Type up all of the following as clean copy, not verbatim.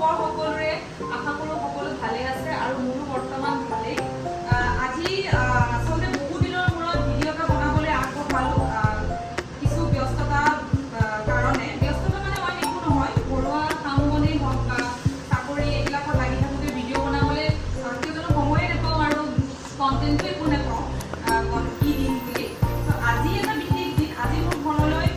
খবৰ সকলোৰে আশা কৰোঁ সকলো ভালে আছে আৰু মোৰো বৰ্তমান ভালেই আজি আচলতে বহু দিনৰ মূৰত ভিডিঅ' এটা বনাবলৈ আগবঢ়ালোঁ কিছু ব্যস্ততা কাৰণে ব্যস্ততা মানে অইন একো নহয় ঘৰুৱা কাম বনেই হওক বা চাকৰি এইবিলাকত লাগি থাকোঁতে ভিডিঅ' বনাবলৈ কিয়নো সময়ে নাপাওঁ আৰু কণ্টেণ্টটো একো নাপাওঁ কি দিম বুলি আজি এটা বিশেষ দিন আজি মোৰ ঘৰলৈ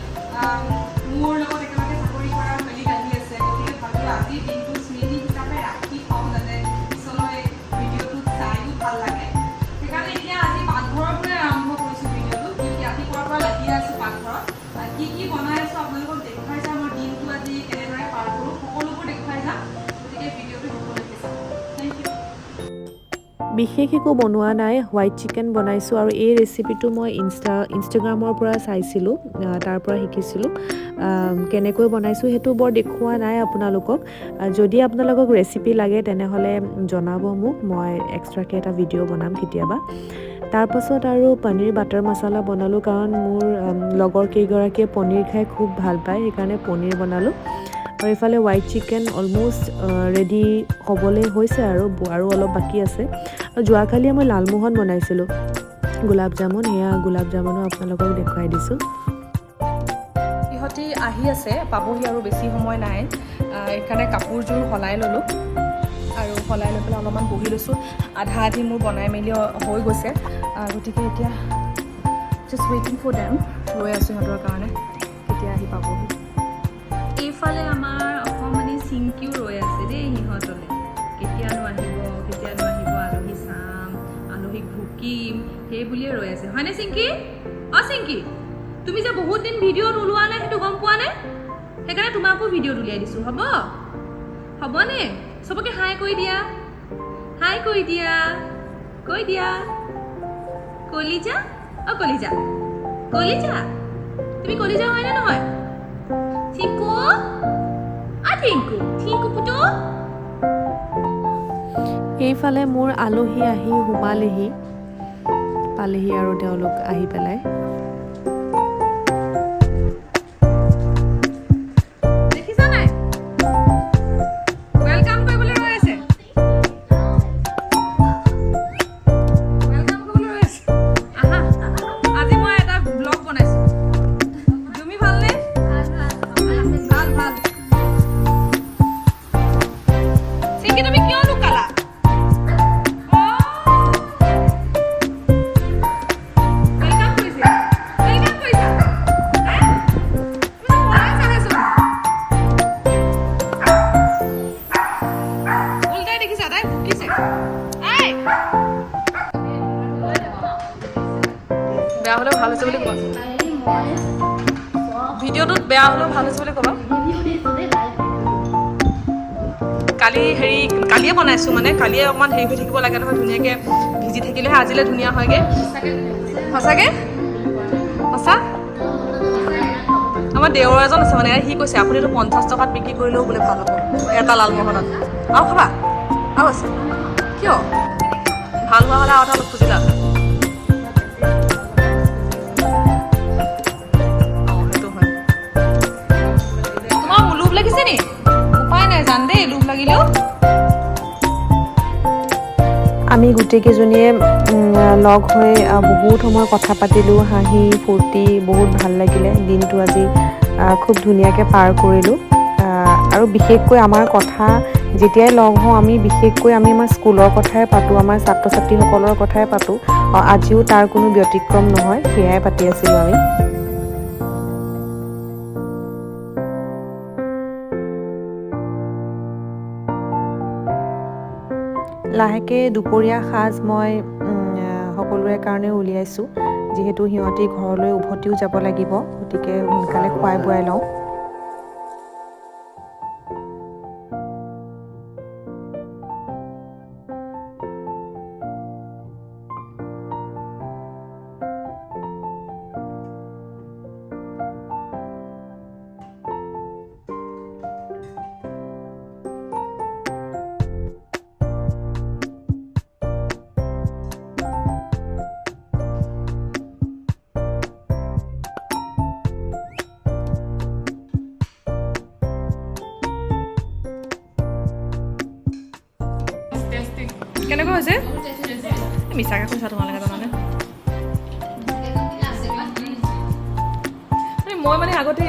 মোৰ লগত একেলগে চাকৰি কৰা কলিগ আহি আছে গতিকে ভাবিলোঁ আজিৰ দিনটো স্মৃতি হিচাপে ৰাখি থওঁ যাতে পিছলৈ ভিডিঅ'টোত চায়ো ভাল লাগে সেইকাৰণে এতিয়া আজি পাকঘৰৰ পৰাই আৰম্ভ কৰিছোঁ ভিডিঅ'টো কি ৰাতিপুৱাৰ পৰা লাগি আছোঁ পাকঘৰত কি বনাই আছোঁ আপোনালোকক দেখুৱাই যাম মোৰ দিনটো আজি কেনেদৰে পাৰ কৰোঁ সকলোবোৰ দেখুৱাই যাম গতিকে ভিডিঅ'টো সকলোকে চাম থেংক ইউ বিশেষ একো বনোৱা নাই হোৱাইট চিকেন বনাইছোঁ আৰু এই ৰেচিপিটো মই ইনষ্টাগ্ৰামৰ পৰা চাইছিলোঁ তাৰ পৰা শিকিছিলোঁ কেনেকৈ বনাইছোঁ সেইটো বৰ দেখুওৱা নাই আপোনালোকক যদি আপোনালোকক ৰেচিপি লাগে তেনেহ'লে জনাব মোক মই এক্সট্ৰাকৈ এটা ভিডিঅ' বনাম কেতিয়াবা তাৰপাছত আৰু পনীৰ বাটাৰ মছলা বনালোঁ কাৰণ মোৰ লগৰ কেইগৰাকীয়ে পনীৰ খাই খুব ভাল পায় সেইকাৰণে পনীৰ বনালোঁ আৰু এইফালে হোৱাইট চিকেন অলম'ষ্ট ৰেডি হ'বলৈ হৈছে আৰু অলপ বাকী আছে আৰু যোৱাকালি মই লালমোহন বনাইছিলোঁ গোলাপ জামুন সেয়া গোলাপ জামুনো আপোনালোকক দেখুৱাই দিছোঁ ইহঁতি আহি আছে পাবহি আৰু বেছি সময় নাই সেইকাৰণে কাপোৰযোৰ সলাই ল'লোঁ আৰু সলাই লৈ পেলাই অলপমান বহি লৈছোঁ আধা আধি মোৰ বনাই মেলি হৈ গৈছে গতিকে এতিয়া জাষ্ট ৱেইটিং ফৰ দেম ৰৈ আছোঁ সিহঁতৰ কাৰণে কেতিয়া আহি পাবহি এইফালে আমাৰ অসমমানি চিংকিও ৰৈ আছে দেই সিহঁতলৈ কেতিয়ানো আহিব আলহী চাম আলহীক ভুকিম সেই বুলিয়ে ৰৈ আছে হয়নে চিংকি চিংকি তুমি যে বহুত দিন ভিডিঅ'ত ওলোৱা নাই সেইটো গম পোৱা নে সেইকাৰণে তোমাকো ভিডিঅ'ত উলিয়াই দিছোঁ হ'বনে চবকে হাই কৈ দিয়া কলিজা কলিজা তুমি কলিজা হয় নে নহয় থিংকু পুতু এইফালে মোৰ আলহী আহি সোমালেহি পালেহি আৰু তেওঁলোক আহি পেলাই দেখিছা নাই ৱেলকাম কৰিবলৈ ৰৈ আছে আহা আজি মই এটা ব্লগ বনাইছোঁ তুমি ভালনে ভাল চিংকি তুমি কিয় লুকালা বেয়া হ'লেও ভাল হৈছে বুলি ক'বা ভিডিঅ'টোত বেয়া হ'লেও ভাল হৈছে বুলি ক'বা কালিয়ে বনাইছোঁ মানে কালিয়ে অকণমান হেৰি হৈ থাকিব লাগে নহয় ধুনীয়াকৈ ভিজি থাকিলেহে আজিলৈ ধুনীয়া হয়গৈ সঁচাকৈ সঁচা আমাৰ দেওৰ এজন আছে মানে সি কৈছে আপুনিতো 50 টকাত বিক্ৰী কৰিলেও বোলে ভাল হ'ব এটা লালমোহনত আৰু খাবা আৰু আছে কিয় ভাল হোৱা হ'লে আৰু এটা অলপ খুজিলা লাগিছে নি উপায় নাই জান দেই লোভ লাগিলেও আমি গোটেইকেইজনীয়ে লগ হৈ বহুত সময় কথা পাতিলোঁ হাঁহি ফূৰ্তি বহুত ভাল লাগিলে দিনটো আজি খুব ধুনীয়াকৈ পাৰ কৰিলোঁ আৰু বিশেষকৈ আমাৰ কথা যেতিয়াই লগ হওঁ আমি বিশেষকৈ আমাৰ স্কুলৰ কথাই পাতোঁ আমাৰ ছাত্ৰ ছাত্ৰীসকলৰ কথাই পাতোঁ আজিও তাৰ কোনো ব্যতিক্ৰম নহয় সেয়াই পাতি আছিলোঁ আমি লাহেকৈ দুপৰীয়া সাজ মই সকলোৰে কাৰণে উলিয়াইছোঁ যিহেতু সিহঁতি ঘৰলৈ উভতিও যাব লাগিব গতিকে সোনকালে খুৱাই বোৱাই লওঁ কেনেকুৱা হৈছে মিছাকৈ কৈছা তোমালোকে জানানে মই মানে আগতে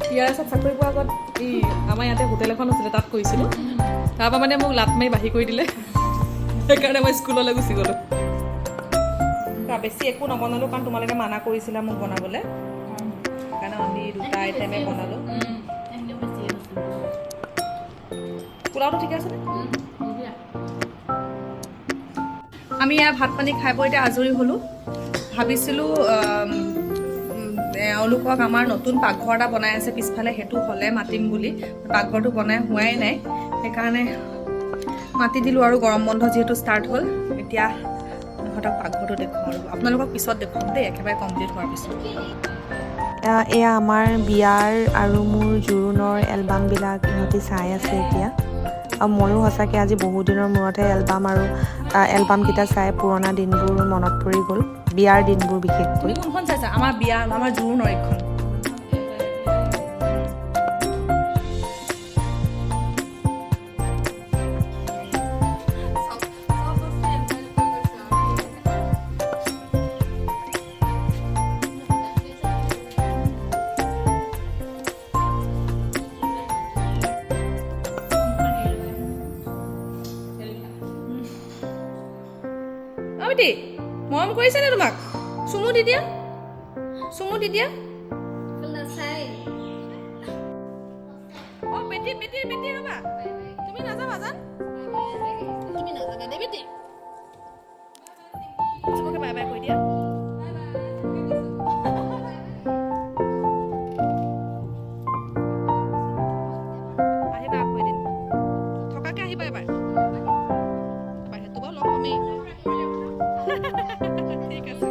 PRSত চাকৰি পোৱাৰ আগত এই আমাৰ ইয়াতে হোটেল এখন আছিলে তাত কৰিছিলোঁ তাৰপৰা মানে মোক লাট মাৰি বাঢ়ি কৰি দিলে সেইকাৰণে মই স্কুললৈ গুচি গ'লোঁ বেছি একো নবনালোঁ কাৰণ তোমালোকে মানা কৰিছিলা মোক বনাবলৈ সেইকাৰণে অনলি 2টা আইটেমে বনালোঁ পোলাওটো ঠিকে আছেনে আমি ইয়াৰ ভাত পানী খাই বৈ এতিয়া আজৰি হ'লোঁ ভাবিছিলোঁ এওঁলোকক আমাৰ নতুন পাকঘৰ এটা বনাই আছে পিছফালে সেইটো হ'লে মাতিম বুলি পাকঘৰটো বনাই হোৱাই নাই সেইকাৰণে মাতি দিলোঁ আৰু গৰম বন্ধ যিহেতু ষ্টাৰ্ট হ'ল এতিয়া সিহঁতক পাকঘৰটো দেখুৱাওঁ আৰু আপোনালোকক পিছত দেখুৱাম দেই একেবাৰে কমপ্লিট হোৱাৰ পিছত এয়া আমাৰ বিয়াৰ আৰু মোৰ জোৰোণৰ এলবামবিলাক ইহঁতি চাই আছে এতিয়া আৰু ময়ো সঁচাকৈ আজি বহুত দিনৰ মূৰতহে এলবামকেইটা চাই পুৰণা দিনবোৰ মনত পৰি গ'ল বিয়াৰ দিনবোৰ বিশেষকৈ কোনখন চাইছা আমাৰ বিয়া আমাৰ জোৰোণৰ এইখন মৰম কৰিছে নে তোমাক চুমু দি দিয়া অ বেটি ৰবা তুমি নাযাবা জান তুমি নাযাবা দে বেটি চবকে বাই বাই কৈ দিয়া আহিবা আকৌ এদিন থকাকে আহিবা এবাৰ সেইটো বাৰু লগ পামেই ঠিক আছে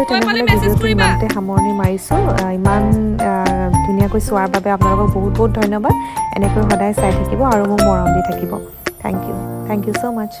তেনেহ'লে ভিডিঅ'টো ইমানতে সামৰণি মাৰিছোঁ ইমান ধুনীয়াকৈ চোৱাৰ বাবে আপোনালোকক বহুত বহুত ধন্যবাদ এনেকৈ সদায় চাই থাকিব আৰু মোক মৰম দি থাকিব থেংক ইউ ছ' মাছ